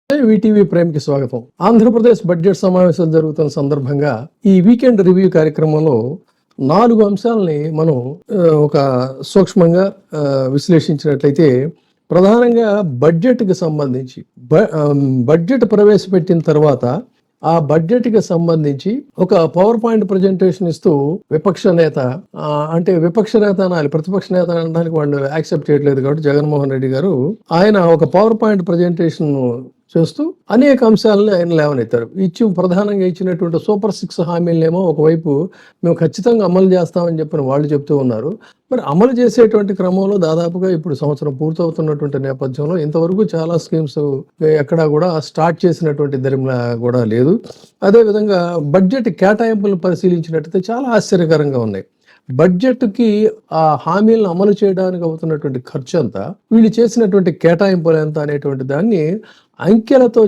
VTV ప్రైమ్కి స్వాగతం. Andhra Pradesh budget సమావేశాలు జరుగుతున్న సందర్భంగా ఈ వీకెండ్ రివ్యూ కార్యక్రమంలో 4 అంశాలని మనం ఒక సూక్ష్మంగా విశ్లేషించినట్లయితే, ప్రధానంగా బడ్జెట్కి సంబంధించి బడ్జెట్ ప్రవేశపెట్టిన తర్వాత ఆ బడ్జెట్కి సంబంధించి ఒక పవర్ పాయింట్ ప్రజెంటేషన్ ఇస్తూ విపక్ష నేత అనాలి, ప్రతిపక్ష నేత అనడానికి వాళ్ళు యాక్సెప్ట్ చేయట్లేదు కాబట్టి జగన్మోహన్ రెడ్డి గారు ఆయన ఒక పవర్ పాయింట్ ప్రజెంటేషన్ చేస్తూ అనేక అంశాలను ఆయన లేవనెత్తారు. ప్రధానంగా ఇచ్చినటువంటి సూపర్ 6 హామీలనేమో ఒకవైపు మేము ఖచ్చితంగా అమలు చేస్తామని చెప్పిన వాళ్ళు చెప్తూ ఉన్నారు. మరి అమలు చేసేటువంటి క్రమంలో దాదాపుగా ఇప్పుడు సంవత్సరం పూర్తవుతున్నటువంటి నేపథ్యంలో ఇంతవరకు చాలా స్కీమ్స్ ఎక్కడా కూడా స్టార్ట్ చేసినటువంటి ధర్మలా కూడా లేదు. అదేవిధంగా బడ్జెట్ కేటాయింపులను పరిశీలించినట్టయితే చాలా ఆశ్చర్యకరంగా ఉన్నాయి. బడ్జెట్కి ఆ హామీలను అమలు చేయడానికి అవుతున్నటువంటి ఖర్చు ఎంత, వీళ్ళు చేసినటువంటి కేటాయింపులు ఎంత అనేటువంటి దాన్ని అంకెలతో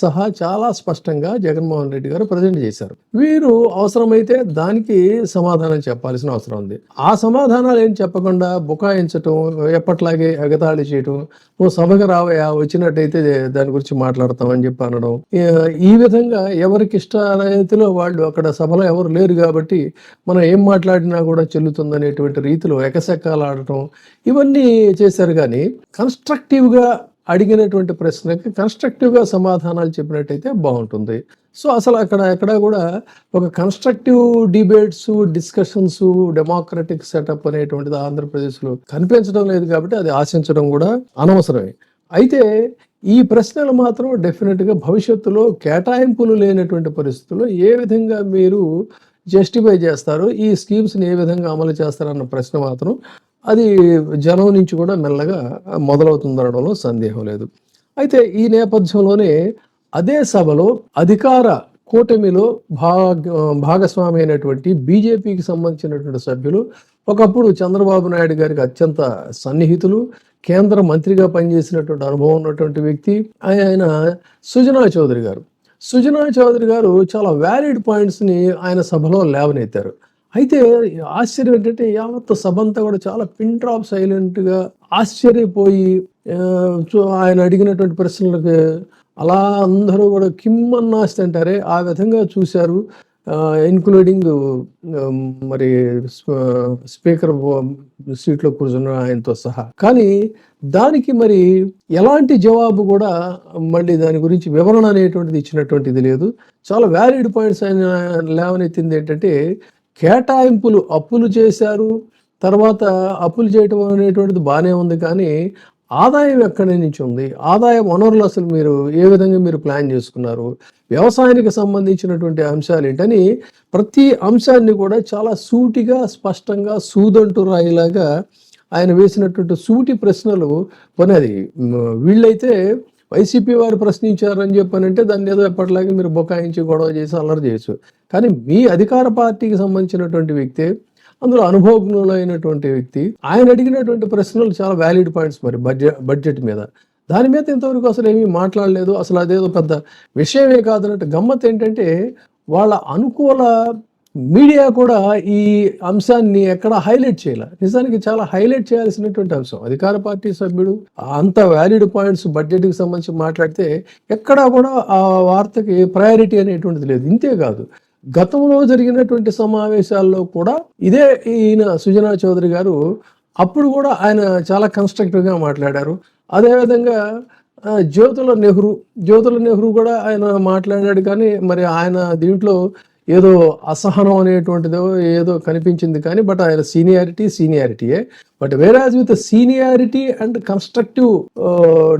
సహా చాలా స్పష్టంగా జగన్మోహన్ రెడ్డి గారు ప్రజెంట్ చేశారు. వీరు అవసరమైతే దానికి సమాధానం చెప్పాల్సిన అవసరం ఉంది. ఆ సమాధానాలు ఏం చెప్పకుండా బుకాయించటం, ఎప్పట్లాగే ఎగతాళి చేయటం, ఓ సభకు రావయా, వచ్చినట్టయితే దాని గురించి మాట్లాడతామని చెప్పి అనడం, ఈ విధంగా ఎవరికి ఇష్ట రీతిలో వాళ్ళు అక్కడ సభలో ఎవరు లేరు కాబట్టి మనం ఏం మాట్లాడినా కూడా చెల్లుతుందనేటువంటి రీతిలో ఎకసెక్కాలు ఆడటం, ఇవన్నీ చేశారు. కానీ కన్స్ట్రక్టివ్గా అడిగినటువంటి ప్రశ్నకి కన్స్ట్రక్టివ్గా సమాధానాలు చెప్పినట్టయితే బాగుంటుంది. సో అసలు ఎక్కడ కూడా ఒక constructive debates, discussions, democratic setup అనేటువంటిది ఆంధ్రప్రదేశ్లో కనిపించడం లేదు కాబట్టి అది ఆశించడం కూడా అనవసరమే. అయితే ఈ ప్రశ్నలు మాత్రం డెఫినెట్గా భవిష్యత్తులో కేటాయింపులు లేనటువంటి పరిస్థితుల్లో ఏ విధంగా మీరు జస్టిఫై చేస్తారు, ఈ స్కీమ్స్ని ఏ విధంగా అమలు చేస్తారన్న ప్రశ్న మాత్రం అది జనం నుంచి కూడా మెల్లగా మొదలవుతుందనడంలో సందేహం లేదు. అయితే ఈ నేపథ్యంలోనే అదే సభలో అధికార కూటమిలో భాగస్వామి అయినటువంటి బీజేపీకి సంబంధించినటువంటి సభ్యులు, ఒకప్పుడు చంద్రబాబు నాయుడు గారికి అత్యంత సన్నిహితులు, కేంద్ర మంత్రిగా పనిచేసినటువంటి అనుభవం ఉన్నటువంటి వ్యక్తి ఆయన సుజనా చౌదరి గారు చాలా వ్యాలిడ్ పాయింట్స్ని ఆయన సభలో లేవనెత్తారు. అయితే ఆశ్చర్యం ఏంటంటే యావత్ సభ అంతా కూడా చాలా పిన్ డ్రాప్ సైలెంట్గా ఆశ్చర్యపోయి ఆయన అడిగినటువంటి ప్రశ్నలకు అలా అందరూ కూడా కిమ్మన్నాస్తి అంటారే ఆ విధంగా చూశారు, ఇన్క్లూడింగ్ మరి స్పీకర్ సీట్లో కూర్చున్న ఆయనతో సహా. కానీ దానికి మరి ఎలాంటి జవాబు కూడా మళ్ళీ దాని గురించి వివరణ అనేటువంటిది ఇచ్చినటువంటిది లేదు. చాలా వ్యాలిడ్ పాయింట్స్ ఆయన లేవనెత్తింది ఏంటంటే, కేటాయింపులు అప్పులు చేశారు, తర్వాత అప్పులు చేయటం అనేటువంటిది బాగానే ఉంది, కానీ ఆదాయం ఎక్కడి నుంచి ఉంది, ఆదాయ వనరులు అసలు మీరు ఏ విధంగా మీరు ప్లాన్ చేసుకున్నారు, వ్యవసాయానికి సంబంధించినటువంటి అంశాలు ఏంటని ప్రతి అంశాన్ని కూడా చాలా సూటిగా స్పష్టంగా సూదంటు రాయిలాగా ఆయన వేసినటువంటి సూటి ప్రశ్నలు. కొనేది వీళ్ళైతే వైసీపీ వారు ప్రశ్నించారని చెప్పానంటే దాన్ని ఏదో ఎప్పటిలాగే మీరు బొకాయించి గొడవ చేసి అల్లరి చేయొచ్చు. కానీ మీ అధికార పార్టీకి సంబంధించినటువంటి వ్యక్తి, అందులో అనుభవజ్ఞులైనటువంటి వ్యక్తి, ఆయన అడిగినటువంటి ప్రశ్నలు చాలా వ్యాలిడ్ పాయింట్స్. మరి బడ్జెట్ మీద దాని మీద ఇంతవరకు అసలు ఏమీ మాట్లాడలేదు. అసలు అదేదో పెద్ద విషయమే కాదన్నట్టు. గమ్మత్ ఏంటంటే వాళ్ళ అనుకూల మీడియా కూడా ఈ అంశాన్ని ఎక్కడ హైలైట్ చేయాలి. నిజానికి చాలా హైలైట్ చేయాల్సినటువంటి అంశం. అధికార పార్టీ సభ్యుడు అంత వ్యాలిడ్ పాయింట్స్ బడ్జెట్కి సంబంధించి మాట్లాడితే ఎక్కడా కూడా ఆ వార్తకి ప్రయారిటీ అనేటువంటిది లేదు. ఇంతేకాదు, గతంలో జరిగినటువంటి సమావేశాల్లో కూడా ఇదే ఈయన సుజనా చౌదరి గారు అప్పుడు కూడా ఆయన చాలా కన్స్ట్రక్టివ్గా మాట్లాడారు. అదేవిధంగా జ్యోతుల నెహ్రూ కూడా ఆయన మాట్లాడాడు. కానీ మరి ఆయన దీంట్లో ఏదో అసహనం అనేటువంటిదో ఏదో కనిపించింది. కానీ బట్ ఆయన సీనియారిటీయే. బట్ వేరాజ్ with seniority and constructive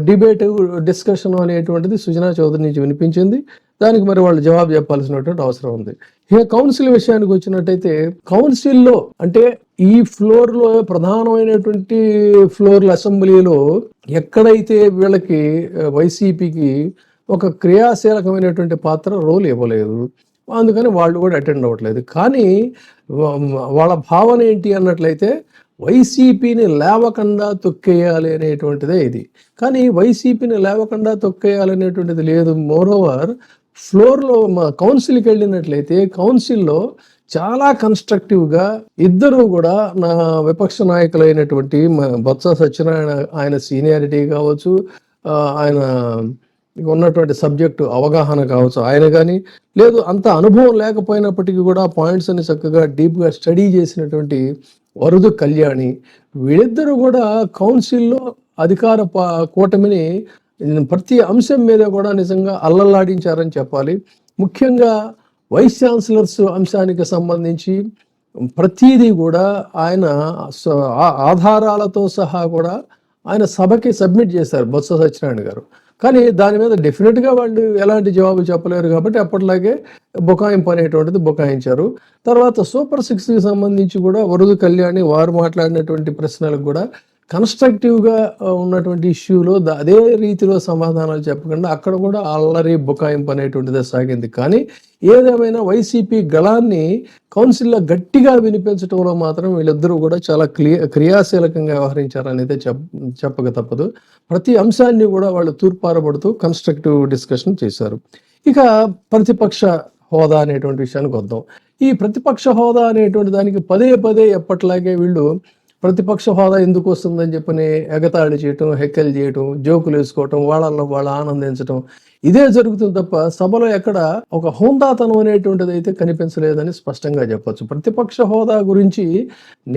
debate discussion అనేటువంటిది సుజనా చౌదరి నుంచి వినిపించింది. దానికి మరి వాళ్ళు జవాబు చెప్పాల్సినటువంటి అవసరం ఉంది. ఇక కౌన్సిల్ విషయానికి వచ్చినట్టయితే, కౌన్సిల్లో అంటే ఈ ఫ్లోర్లో ప్రధానమైనటువంటి ఫ్లోర్ల అసెంబ్లీలో ఎక్కడైతే వీళ్ళకి వైసీపీకి ఒక క్రియాశీలకమైనటువంటి రోల్ ఇవ్వలేదు, అందుకని వాళ్ళు కూడా అటెండ్ అవ్వట్లేదు. కానీ వాళ్ళ భావన ఏంటి అన్నట్లయితే వైసీపీని లేవకుండా తొక్కేయాలి అనేటువంటిదే ఇది. కానీ వైసీపీని లేవకుండా తొక్కేయాలనేటువంటిది లేదు. మోరోవర్ ఫ్లోర్లో కౌన్సిల్కి వెళ్ళినట్లయితే కౌన్సిల్లో చాలా కన్స్ట్రక్టివ్గా ఇద్దరు కూడా నా విపక్ష నాయకులైనటువంటి బొత్స సత్యనారాయణ, ఆయన సీనియారిటీ కావచ్చు, ఆయన ఉన్నటువంటి సబ్జెక్టు అవగాహన కావచ్చు ఆయన కానీ, లేదు అంత అనుభవం లేకపోయినప్పటికీ కూడా పాయింట్స్ అని చక్కగా డీప్గా స్టడీ చేసినటువంటి వరదు కళ్యాణి, వీళ్ళిద్దరూ కూడా కౌన్సిల్లో అధికార కూటమిని ప్రతి అంశం మీద కూడా నిజంగా అల్లల్లాడించారని చెప్పాలి. ముఖ్యంగా వైస్ ఛాన్సలర్స్ అంశానికి సంబంధించి ప్రతిదీ కూడా ఆయన ఆధారాలతో సహా కూడా ఆయన సభకి సబ్మిట్ చేశారు బొత్స సత్యనారాయణ గారు. కానీ దాని మీద డెఫినెట్గా వాళ్ళు ఎలాంటి జవాబు చెప్పలేరు కాబట్టి అప్పట్లాగే బుకాయింపు అనేటువంటిది బుకాయించారు. తర్వాత సూపర్ 6కి సంబంధించి కూడా వరదు కళ్యాణి వారు మాట్లాడినటువంటి ప్రశ్నలకు కూడా కన్స్ట్రక్టివ్గా ఉన్నటువంటి ఇష్యూలో అదే రీతిలో సమాధానాలు చెప్పకుండా అక్కడ కూడా అల్లరి బుకాయింపు అనేటువంటిదే సాగింది. కానీ ఏదేమైనా వైసీపీ గళాన్ని కౌన్సిల్లో గట్టిగా వినిపించడంలో మాత్రం వీళ్ళిద్దరూ కూడా చాలా క్రియాశీలకంగా వ్యవహరించారనేది చెప్పక తప్పదు. ప్రతి అంశాన్ని కూడా వాళ్ళు తూర్పారబడుతూ కన్స్ట్రక్టివ్ డిస్కషన్ చేశారు. ఇక ప్రతిపక్ష హోదా అనేటువంటి విషయానికి వద్దాం. ఈ ప్రతిపక్ష హోదా అనేటువంటి దానికి పదే పదే ఎప్పట్లాగే వీళ్ళు ప్రతిపక్ష హోదా ఎందుకు వస్తుందని చెప్పని ఎగతాళి చేయటం, హెక్కలు చేయటం, జోకులు వేసుకోవటం, వాళ్ళల్లో వాళ్ళు ఆనందించటం, ఇదే జరుగుతుంది తప్ప సభలో ఎక్కడ ఒక హోందాతనం అనేటువంటిది అయితే కనిపించలేదని స్పష్టంగా చెప్పొచ్చు. ప్రతిపక్ష హోదా గురించి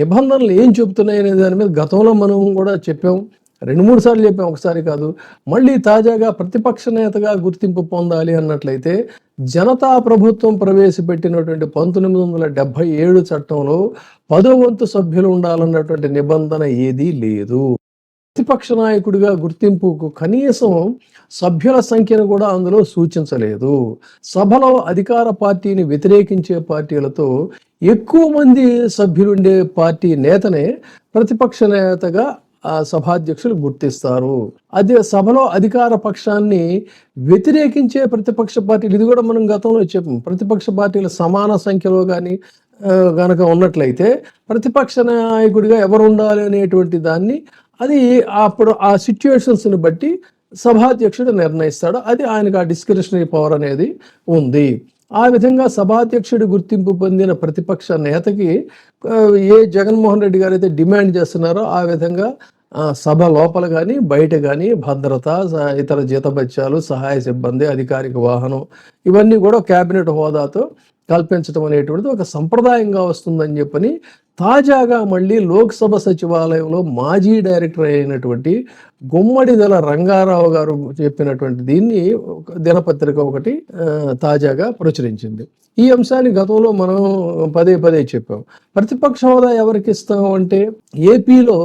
నిబంధనలు ఏం చెబుతున్నాయి అనే దాని మీద గతంలో మనం కూడా చెప్పాం, 2-3 సార్లు చెప్పాం, ఒకసారి కాదు. మళ్ళీ తాజాగా ప్రతిపక్ష నేతగా గుర్తింపు పొందాలి అన్నట్లయితే జనతా ప్రభుత్వం ప్రవేశపెట్టినటువంటి 1977 చట్టంలో 10వ వంతు సభ్యులు ఉండాలన్నటువంటి నిబంధన ఏదీ లేదు. ప్రతిపక్ష నాయకుడిగా గుర్తింపుకు కనీసం సభ్యుల సంఖ్యను కూడా అందులో సూచించలేదు. సభలో అధికార పార్టీని వ్యతిరేకించే పార్టీలతో ఎక్కువ మంది సభ్యులుండే పార్టీ నేతనే ప్రతిపక్ష నేతగా సభాధ్యక్షులు గుర్తిస్తారు. అదే సభలో అధికార పక్షాన్ని వ్యతిరేకించే ప్రతిపక్ష పార్టీలు, ఇది కూడా మనం గతంలో చెప్పాం, ప్రతిపక్ష పార్టీల సమాన సంఖ్యలో కానీ గనక ఉన్నట్లయితే ప్రతిపక్ష నాయకుడిగా ఎవరు ఉండాలి అనేటువంటి దాన్ని అది అప్పుడు ఆ సిచ్యువేషన్స్ని బట్టి సభాధ్యక్షుడు నిర్ణయిస్తాడు. అది ఆయనకు ఆ డిస్క్రిషనరీ పవర్ అనేది ఉంది. ఆ విధంగా సభాధ్యక్షుడి గుర్తింపు పొందిన ప్రతిపక్ష నేతకి ఏ జగన్మోహన్ రెడ్డి గారు అయితే డిమాండ్ చేస్తున్నారో ఆ విధంగా సభ లోపల కానీ బయట కానీ భద్రత, ఇతర జీతభత్యాలు, సహాయ సిబ్బంది, అధికారిక వాహనం ఇవన్నీ కూడా కేబినెట్ హోదాతో కల్పించడం అనేటువంటిది ఒక సంప్రదాయంగా వస్తుందని చెప్పని తాజాగా మళ్ళీ లోక్సభ సచివాలయంలో మాజీ డైరెక్టర్ అయినటువంటి గుమ్మడిదల రంగారావు గారు చెప్పినటువంటి దీన్ని దినపత్రిక ఒకటి తాజాగా ప్రచురించింది. ఈ అంశాన్ని గతంలో మనం పదే పదే చెప్పాం. ప్రతిపక్ష హోదా ఎవరికి ఇస్తాం అంటే ఏపీలో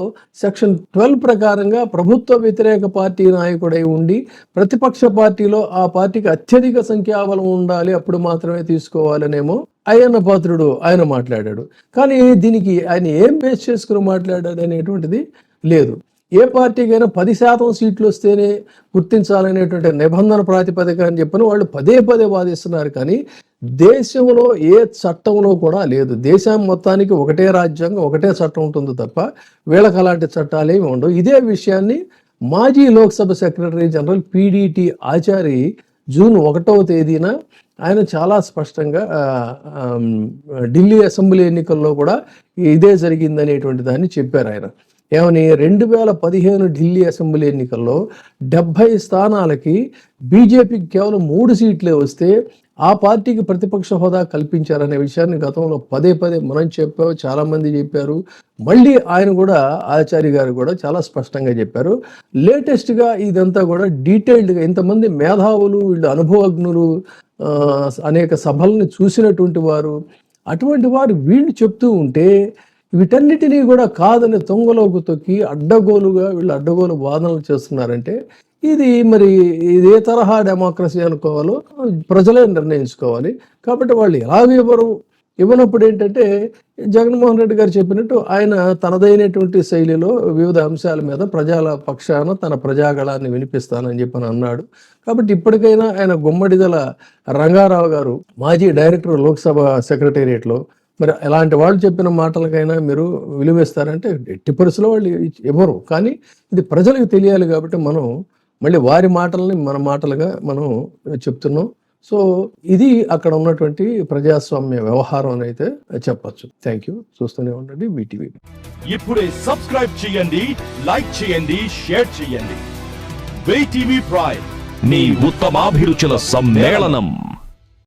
సెక్షన్ 12 ప్రకారంగా ప్రభుత్వ వ్యతిరేక పార్టీ నాయకుడై ఉండి ప్రతిపక్ష పార్టీలో ఆ పార్టీకి అత్యధిక సంఖ్యాబలం ఉండాలి, అప్పుడు మాత్రమే తీసుకోవాలనేమో అయ్యన్న పాత్రుడు ఆయన మాట్లాడాడు. కానీ దీనికి ఆయన ఏం బేస్ చేసుకుని మాట్లాడాడు అనేటువంటిది లేదు. ఏ పార్టీకైనా 10% సీట్లు వస్తేనే గుర్తించాలనేటువంటి నిబంధన ప్రాతిపదిక అని చెప్పని వాళ్ళు పదే పదే వాదిస్తున్నారు. కానీ దేశంలో ఏ చట్టంలో కూడా లేదు. దేశం మొత్తానికి ఒకటే రాజ్యాంగం, ఒకటే చట్టం ఉంటుంది తప్ప వీళ్ళకి అలాంటి చట్టాలు ఏమి ఉండవు. ఇదే విషయాన్ని మాజీ Lok Sabha secretary general PDT Achari June 1వ తేదీన ఆయన చాలా స్పష్టంగా ఢిల్లీ అసెంబ్లీ ఎన్నికల్లో కూడా ఇదే జరిగిందనేటువంటి దాన్ని చెప్పారు. ఆయన ఏమని 2015 ఢిల్లీ అసెంబ్లీ ఎన్నికల్లో 70 స్థానాలకి బీజేపీకి కేవలం 3 సీట్లే వస్తే ఆ పార్టీకి ప్రతిపక్ష హోదా కల్పించారనే విషయాన్ని గతంలో పదే పదే మనం చెప్పాము, చాలామంది చెప్పారు. మళ్ళీ ఆయన కూడా ఆచార్య గారు కూడా చాలా స్పష్టంగా చెప్పారు. లేటెస్ట్గా ఇదంతా కూడా డీటెయిల్డ్గా ఇంతమంది మేధావులు, వీళ్ళు అనుభవజ్ఞులు, అనేక సభల్ని చూసినటువంటి వారు, అటువంటి వారు వీళ్ళు చెప్తూ ఉంటే వీటన్నిటినీ కూడా కాదని తొంగలోకి తొక్కి వీళ్ళు అడ్డగోలు వాదనలు చేస్తున్నారంటే ఇది మరి ఇదే తరహా డెమోక్రసీ అనుకోవాలో ప్రజలే నిర్ణయించుకోవాలి. కాబట్టి వాళ్ళు ఎలాగ ఇవ్వనప్పుడు ఏంటంటే జగన్మోహన్ రెడ్డి గారు చెప్పినట్టు ఆయన తనదైనటువంటి శైలిలో వివిధ అంశాల మీద ప్రజల పక్షాన తన ప్రజాగళాన్ని వినిపిస్తానని చెప్పని అన్నాడు. కాబట్టి ఇప్పటికైనా ఆయన గుమ్మడిదల రంగారావు గారు మాజీ డైరెక్టర్ లోక్సభ సెక్రటేరియట్లో మరి ఎలాంటి వాళ్ళు చెప్పిన మాటలకైనా మీరు విలువేస్తారంటే ఎట్టి పరిస్థితుల్లో వాళ్ళు ఇవ్వరు. కానీ ఇది ప్రజలకు తెలియాలి కాబట్టి మనం మళ్ళీ వారి మాటల్ని మన మాటలుగా మనం చెప్తున్నాం. సో ఇది అక్కడ ఉన్నటువంటి ప్రజాస్వామ్య వ్యవహారం అని అయితే చెప్పచ్చు. Thank you. చూస్తూనే ఉండండి వీటీవీ. ఇప్పుడే సబ్స్క్రైబ్ చేయండి, లైక్ చేయండి, షేర్ చేయండి. వీటీవీ ప్రైమ్, నీ ఉత్తమాభిరుచుల సమ్మేళనం.